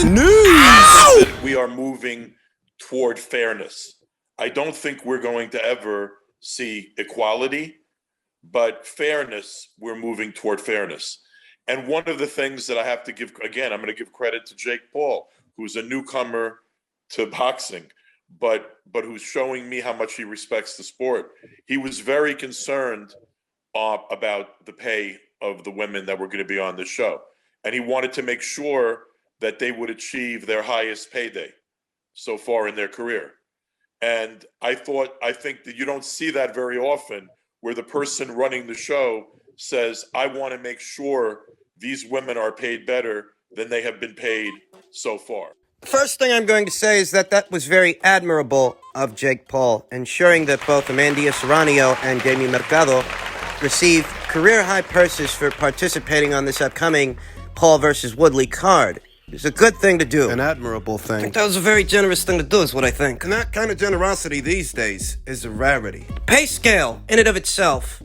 News! We are moving toward fairness. I don't think we're going to ever see equality, but fairness, we're moving toward fairness. And one of the things that I have to give, again, I'm going to give credit to Jake Paul, who's a newcomer to boxing, but who's showing me how much he respects the sport. He was very concerned about the pay of the women that were going to be on the show. And he wanted to make sure that they would achieve their highest payday so far in their career. And I think that you don't see that very often, where the person running the show says, I want to make sure these women are paid better than they have been paid so far. First thing I'm going to say is that was very admirable of Jake Paul, ensuring that both Amanda Serrano and Jamie Mercado receive career-high purses for participating on this upcoming Paul versus Woodley card. It's a good thing to do. An admirable thing. I think that was a very generous thing to do, is what I think. And that kind of generosity these days is a rarity. The pay scale, in and of itself,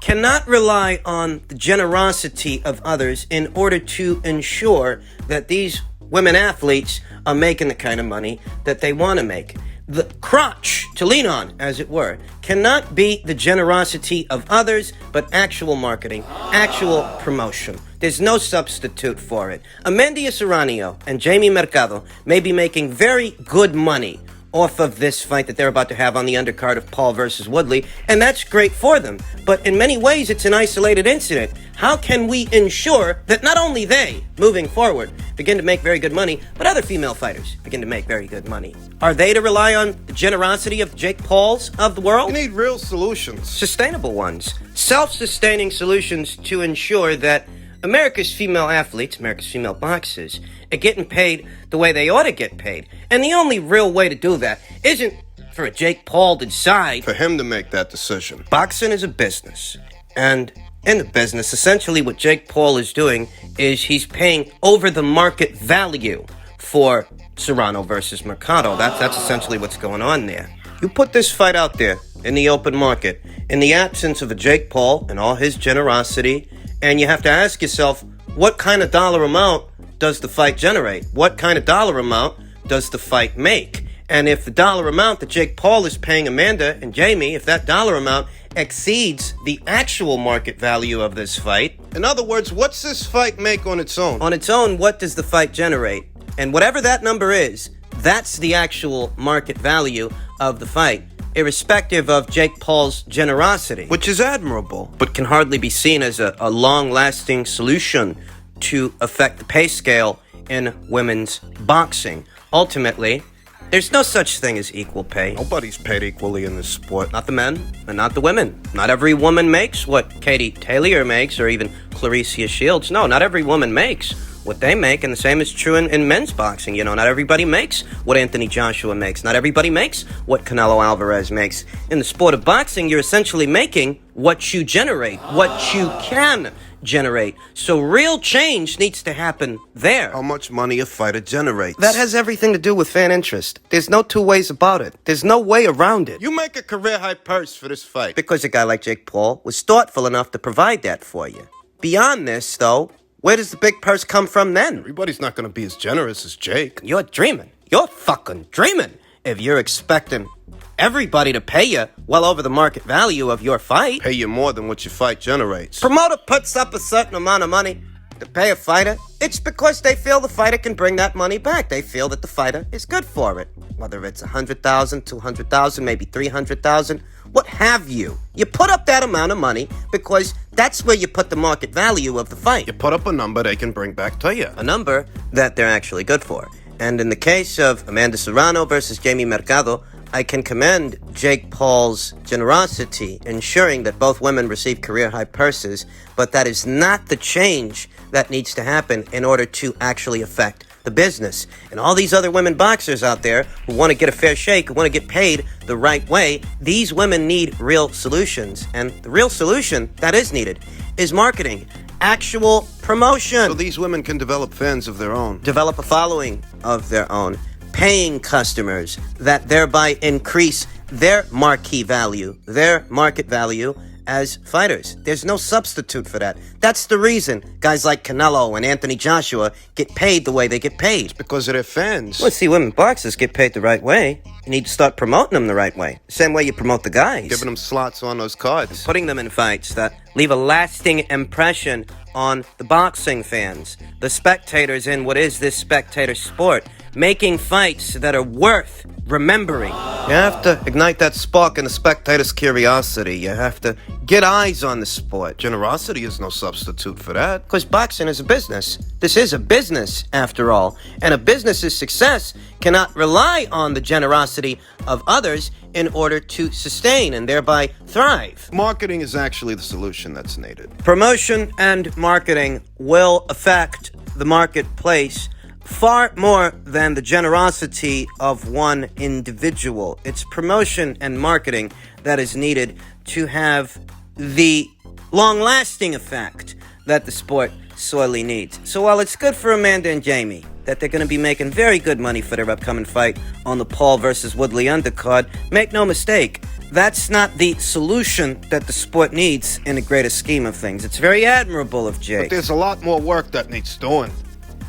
cannot rely on the generosity of others in order to ensure that these women athletes are making the kind of money that they want to make. The crutch to lean on, as it were, cannot be the generosity of others, but actual marketing, actual promotion. There's no substitute for it. Amanda Serrano and Jamie Mercado may be making very good money off of this fight that they're about to have on the undercard of Paul versus Woodley, and that's great for them. But in many ways, it's an isolated incident. How can we ensure that not only they, moving forward, begin to make very good money, but other female fighters begin to make very good money? Are they to rely on the generosity of Jake Pauls of the world? You need real solutions. Sustainable ones. Self-sustaining solutions to ensure that America's female athletes, America's female boxers, are getting paid the way they ought to get paid. And the only real way to do that isn't for a Jake Paul to decide. For him to make that decision. Boxing is a business. And in the business, essentially what Jake Paul is doing is he's paying over the market value for Serrano versus Mercado. That's essentially what's going on there. You put this fight out there in the open market, in the absence of a Jake Paul and all his generosity, and you have to ask yourself, what kind of dollar amount does the fight generate? What kind of dollar amount does the fight make? And if the dollar amount that Jake Paul is paying Amanda and Jamie, if that dollar amount exceeds the actual market value of this fight... In other words, what's this fight make on its own? On its own, what does the fight generate? And whatever that number is, that's the actual market value of the fight, irrespective of Jake Paul's generosity. Which is admirable. But can hardly be seen as a long-lasting solution to affect the pay scale in women's boxing. Ultimately, there's no such thing as equal pay. Nobody's paid equally in this sport. Not the men, and not the women. Not every woman makes what Katie Taylor makes, or even Clarissa Shields. No, not every woman makes what they make, and the same is true in men's boxing. You know, not everybody makes what Anthony Joshua makes. Not everybody makes what Canelo Alvarez makes. In the sport of boxing, you're essentially making what you generate, what you can generate. So real change needs to happen there. How much money a fighter generates. That has everything to do with fan interest. There's no two ways about it. There's no way around it. You make a career-high purse for this fight. Because a guy like Jake Paul was thoughtful enough to provide that for you. Beyond this, though, where does the big purse come from then? Everybody's not going to be as generous as Jake. You're dreaming. You're fucking dreaming if you're expecting everybody to pay you well over the market value of your fight. Pay you more than what your fight generates. Promoter puts up a certain amount of money to pay a fighter. It's because they feel the fighter can bring that money back. They feel that the fighter is good for it. Whether it's $100,000, $200,000, maybe $300,000, what have you. You put up that amount of money because that's where you put the market value of the fight. You put up a number they can bring back to you. A number that they're actually good for. And in the case of Amanda Serrano versus Jamie Mercado, I can commend Jake Paul's generosity, ensuring that both women receive career-high purses, but that is not the change that needs to happen in order to actually affect the business. And all these other women boxers out there who want to get a fair shake, who want to get paid the right way, these women need real solutions. And the real solution that is needed is marketing, actual promotion. So these women can develop fans of their own. Develop a following of their own. Paying customers that thereby increase their marquee value, their market value, as fighters. There's no substitute for that. That's the reason guys like Canelo and Anthony Joshua get paid the way they get paid. Because of their fans. Let's see, women boxers get paid the right way. You need to start promoting them the right way. The same way you promote the guys. Giving them slots on those cards. Putting them in fights that leave a lasting impression on the boxing fans, the spectators in what is this spectator sport, making fights that are worth remembering. You have to ignite that spark in the spectator's curiosity. You have to get eyes on the sport. Generosity is no substitute for that. Because boxing is a business. This is a business, after all. And a business's success cannot rely on the generosity of others in order to sustain and thereby thrive. Marketing is actually the solution that's needed. Promotion and marketing will affect the marketplace far more than the generosity of one individual. It's promotion and marketing that is needed to have the long-lasting effect that the sport sorely needs. So while it's good for Amanda and Jamie that they're going to be making very good money for their upcoming fight on the Paul versus Woodley undercard, make no mistake, that's not the solution that the sport needs in the greater scheme of things. It's very admirable of Jake. But there's a lot more work that needs doing.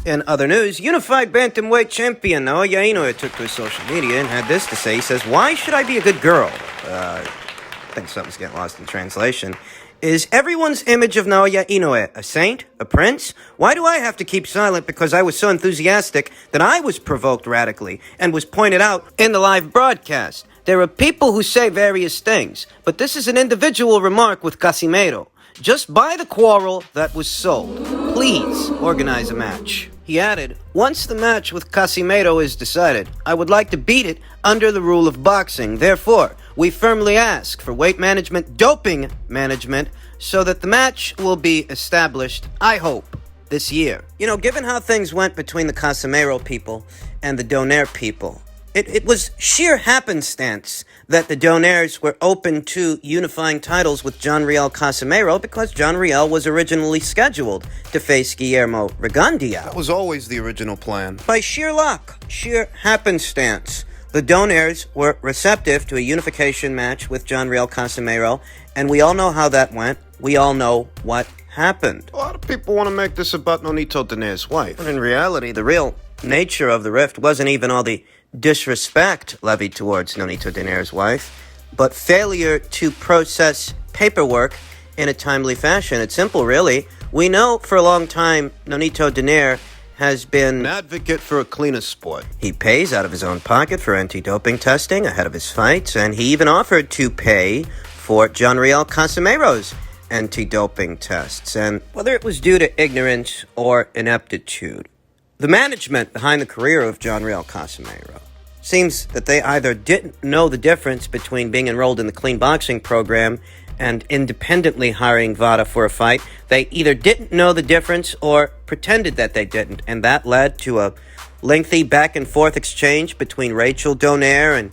In other news, unified bantamweight champion Naoya Inoue took to his social media and had this to say. He says, "Why should I be a good girl?" I think something's getting lost in translation. Is everyone's image of Naoya Inoue a saint? A prince? Why do I have to keep silent because I was so enthusiastic that I was provoked radically and was pointed out in the live broadcast? There are people who say various things, but this is an individual remark with Casimero. Just buy the quarrel that was sold. Please organize a match. He added, "Once the match with Casimero is decided, I would like to beat it under the rule of boxing. Therefore, we firmly ask for weight management, doping management, so that the match will be established, I hope, this year." You know, given how things went between the Casimero people and the Donaire people, it was sheer happenstance that the Donaires were open to unifying titles with John Riel Casimero because John Riel was originally scheduled to face Guillermo Rigondeaux. That was always the original plan. By sheer luck, sheer happenstance, the Donaires were receptive to a unification match with John Riel Casimero, and we all know how that went. We all know what happened. A lot of people want to make this about Nonito Donaire's wife. But in reality, the real nature of the rift wasn't even all the disrespect levied towards Nonito Donaire's wife, but failure to process paperwork in a timely fashion. It's simple, really. We know for a long time Nonito Donaire has been An advocate for a cleaner sport. He pays out of his own pocket for anti-doping testing ahead of his fights, and he even offered to pay for John Riel Casimero's anti-doping tests. And whether it was due to ignorance or ineptitude, the management behind the career of John Riel Casimero seems that they either didn't know the difference between being enrolled in the clean boxing program and independently hiring Vada for a fight. They either didn't know the difference or pretended that they didn't, and that led to a lengthy back-and-forth exchange between Rachel Donaire and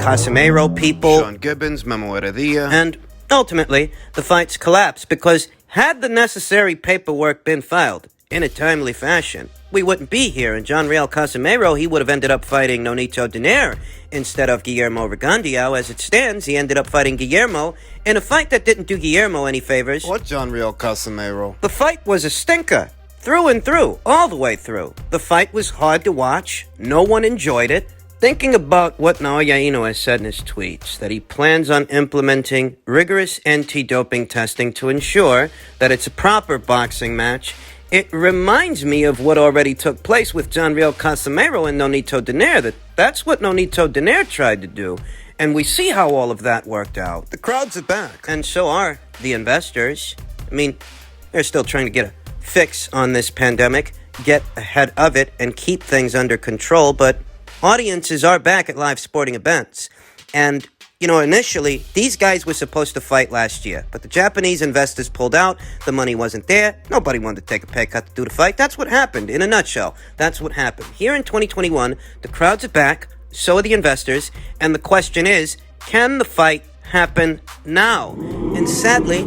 Casimero people. Sean Gibbons, Memo Heredia. And ultimately, the fights collapsed because had the necessary paperwork been filed in a timely fashion, we wouldn't be here. And John Riel Casimero, he would have ended up fighting Nonito Donaire instead of Guillermo Rigondeaux. As it stands, he ended up fighting Guillermo in a fight that didn't do Guillermo any favors. What John Riel Casimero? The fight was a stinker, through and through, all the way through. The fight was hard to watch. No one enjoyed it. Thinking about what Naoya Inoue said in his tweets, that he plans on implementing rigorous anti-doping testing to ensure that it's a proper boxing match, it reminds me of what already took place with John Riel Casimero and Nonito Donaire. That's what Nonito Donaire tried to do, and we see how all of that worked out. The crowds are back. And so are the investors. I mean, they're still trying to get a fix on this pandemic, get ahead of it, and keep things under control, but audiences are back at live sporting events. And, you know, initially, these guys were supposed to fight last year, but the Japanese investors pulled out. The money wasn't there. Nobody wanted to take a pay cut to do the fight. That's what happened. In a nutshell, that's what happened. Here in 2021, the crowds are back, so are the investors, and the question is, can the fight happen now? And sadly,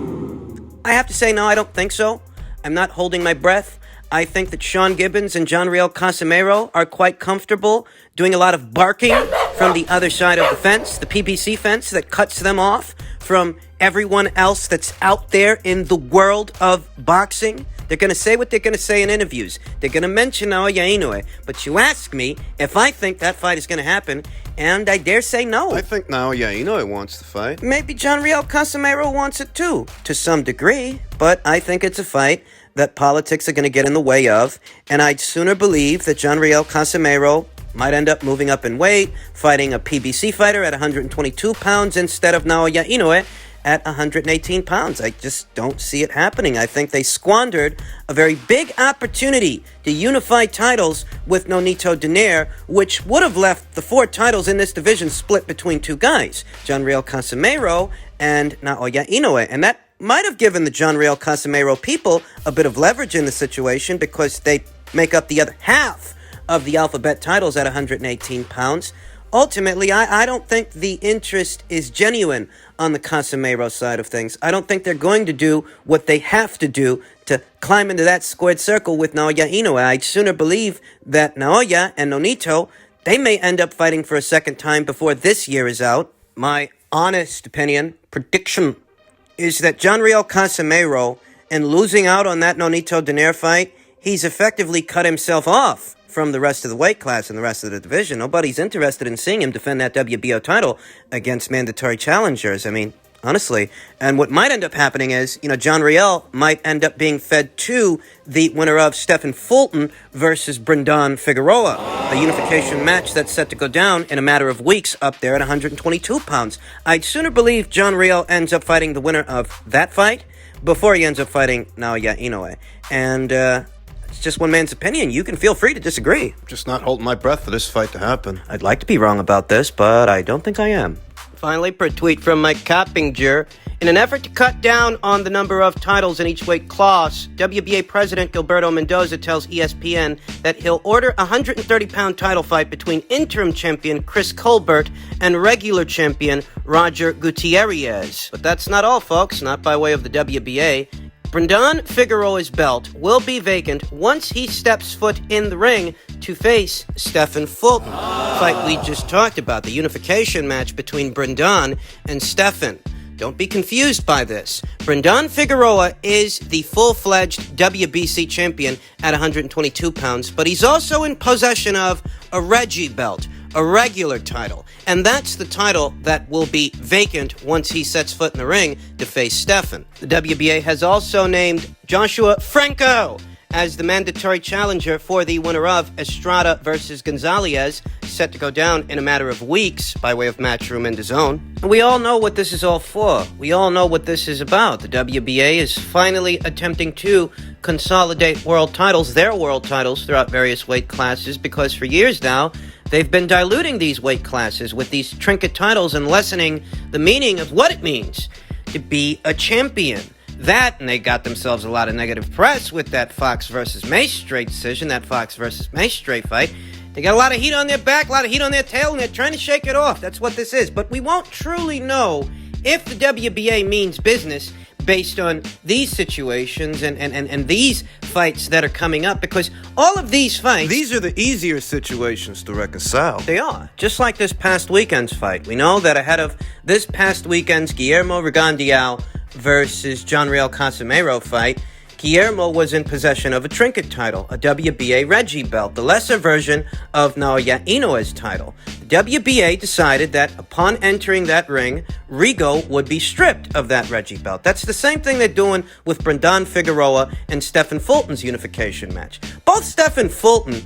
I have to say, no, I don't think so. I'm not holding my breath. I think that Sean Gibbons and John Riel Casimero are quite comfortable doing a lot of barking from the other side of the fence, the PVC fence that cuts them off from everyone else that's out there in the world of boxing. They're going to say what they're going to say in interviews. They're going to mention Naoya Inoue. But you ask me if I think that fight is going to happen, and I dare say no. I think Naoya Inoue wants the fight. Maybe John Riel Casimero wants it too, to some degree. But I think it's a fight that politics are going to get in the way of. And I'd sooner believe that John Riel Casimero might end up moving up in weight, fighting a PBC fighter at 122 pounds instead of Naoya Inoue at 118 pounds. I just don't see it happening. I think they squandered a very big opportunity to unify titles with Nonito Donaire, which would have left the 4 titles in this division split between 2 guys, John Riel Casimero and Naoya Inoue. And that might have given the John Riel Casimero people a bit of leverage in the situation because they make up the other half of the alphabet titles at 118 pounds. Ultimately, I don't think the interest is genuine on the Casimero side of things. I don't think they're going to do what they have to do to climb into that squared circle with Naoya Inoue. I'd sooner believe that Naoya and Nonito, they may end up fighting for a second time before this year is out. My honest opinion, prediction, is that John Riel Casimero, in losing out on that Nonito Donaire fight, he's effectively cut himself off from the rest of the weight class and the rest of the division. Nobody's interested in seeing him defend that WBO title against mandatory challengers. I mean, honestly. And what might end up happening is, John Riel might end up being fed to the winner of Stephen Fulton versus Brendan Figueroa, a unification match that's set to go down in a matter of weeks up there at 122 pounds. I'd sooner believe John Riel ends up fighting the winner of that fight before he ends up fighting Naoya Inoue. And, it's just one man's opinion. You can feel free to disagree. Just not holding my breath for this fight to happen. I'd like to be wrong about this, but I don't think I am. Finally, per tweet from Mike Coppinger, in an effort to cut down on the number of titles in each weight class, WBA President Gilberto Mendoza tells ESPN that he'll order a 130-pound title fight between interim champion Chris Colbert and regular champion Roger Gutierrez. But that's not all, folks, not by way of the WBA. Brendan Figueroa's belt will be vacant once he steps foot in the ring to face Stephen Fulton. The fight we just talked about, the unification match between Brendan and Stephen. Don't be confused by this. Brendan Figueroa is the full-fledged WBC champion at 122 pounds, but he's also in possession of a Reggie belt, a regular title. And that's the title that will be vacant once he sets foot in the ring to face Stephen. The WBA has also named Joshua Franco as the mandatory challenger for the winner of Estrada versus Gonzalez, set to go down in a matter of weeks by way of Matchroom and DAZN. And we all know what this is all for. We all know what this is about. The WBA is finally attempting to consolidate world titles, their world titles, throughout various weight classes, because for years now, they've been diluting these weight classes with these trinket titles and lessening the meaning of what it means to be a champion. That, and they got themselves a lot of negative press with that Fox versus Maestri decision, that Fox versus Maestri fight. They got a lot of heat on their back, a lot of heat on their tail, and they're trying to shake it off. That's what this is. But we won't truly know if the WBA means business based on these situations and these fights that are coming up, because all of these fights... These are the easier situations to reconcile. They are. Just like this past weekend's fight. We know that ahead of this past weekend's Guillermo Rigondeaux versus John Riel Casimero fight, Guillermo was in possession of a trinket title, a WBA Reggie belt, the lesser version of Naoya Inoue's title. The WBA decided that upon entering that ring, Rigo would be stripped of that Reggie belt. That's the same thing they're doing with Brendan Figueroa and Stephen Fulton's unification match. Both Stephen Fulton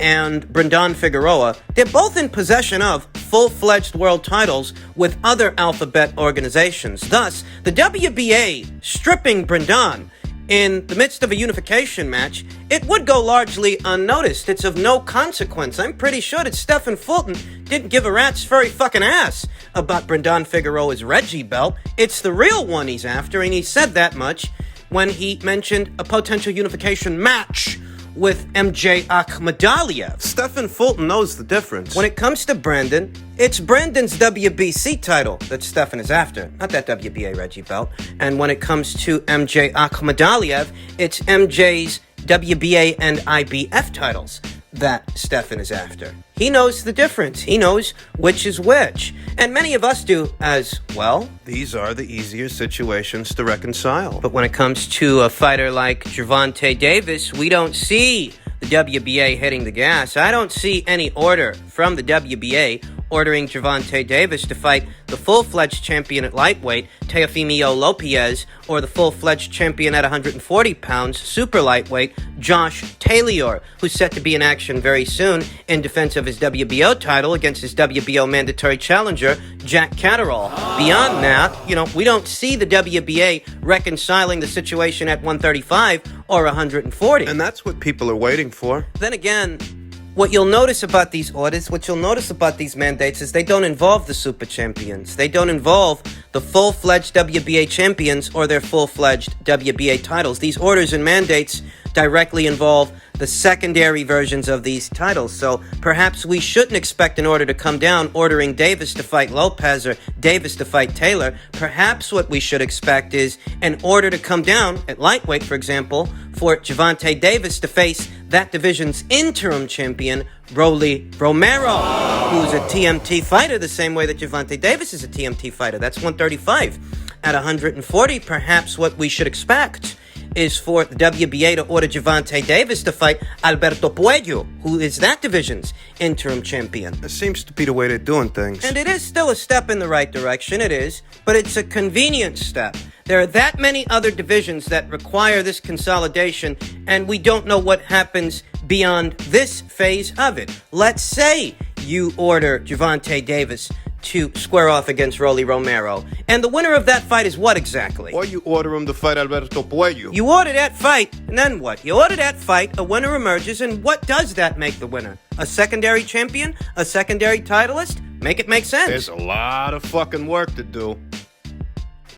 and Brendan Figueroa, they're both in possession of full-fledged world titles with other alphabet organizations. Thus, the WBA stripping Brendan in the midst of a unification match, it would go largely unnoticed. It's of no consequence. I'm pretty sure that Stephen Fulton didn't give a rat's furry fucking ass about Brendan Figueroa's Reggie belt. It's the real one he's after, and he said that much when he mentioned a potential unification match with MJ Akhmadaliev. Stephen Fulton knows the difference. When it comes to Brandon, it's Brandon's WBC title that Stephen is after, not that WBA Reggie belt. And when it comes to MJ Akhmadaliev, it's MJ's WBA and IBF titles that Stefan is after. He knows the difference. He knows which is which. And many of us do as well. These are the easier situations to reconcile. But when it comes to a fighter like Gervonta Davis, we don't see the WBA hitting the gas. I don't see any order from the WBA ordering Gervonta Davis to fight the full-fledged champion at lightweight, Teofimo Lopez, or the full-fledged champion at 140 pounds, super lightweight, Josh Taylor, who's set to be in action very soon in defense of his WBO title against his WBO mandatory challenger, Jack Catterall. Beyond that, we don't see the WBA reconciling the situation at 135 or 140. And that's what people are waiting for. Then again, what you'll notice about these orders, what you'll notice about these mandates is they don't involve the super champions. They don't involve the full-fledged WBA champions or their full-fledged WBA titles. These orders and mandates directly involve the secondary versions of these titles. So perhaps we shouldn't expect an order to come down ordering Davis to fight Lopez or Davis to fight Taylor. Perhaps what we should expect is an order to come down at lightweight, for example, for Gervonta Davis to face that division's interim champion, Rolly Romero, who's a TMT fighter the same way that Gervonta Davis is a TMT fighter. That's 135. At 140, perhaps what we should expect is for the WBA to order Gervonta Davis to fight Alberto Puello, who is that division's interim champion. That seems to be the way they're doing things. And it is still a step in the right direction, it is, but it's a convenient step. There are that many other divisions that require this consolidation, and we don't know what happens beyond this phase of it. Let's say you order Gervonta Davis to square off against Rolly Romero. And the winner of that fight is what exactly? Or you order him to fight Alberto Puello. You order that fight, and then what? You order that fight, a winner emerges, and what does that make the winner? A secondary champion? A secondary titleist? Make it make sense. There's a lot of fucking work to do.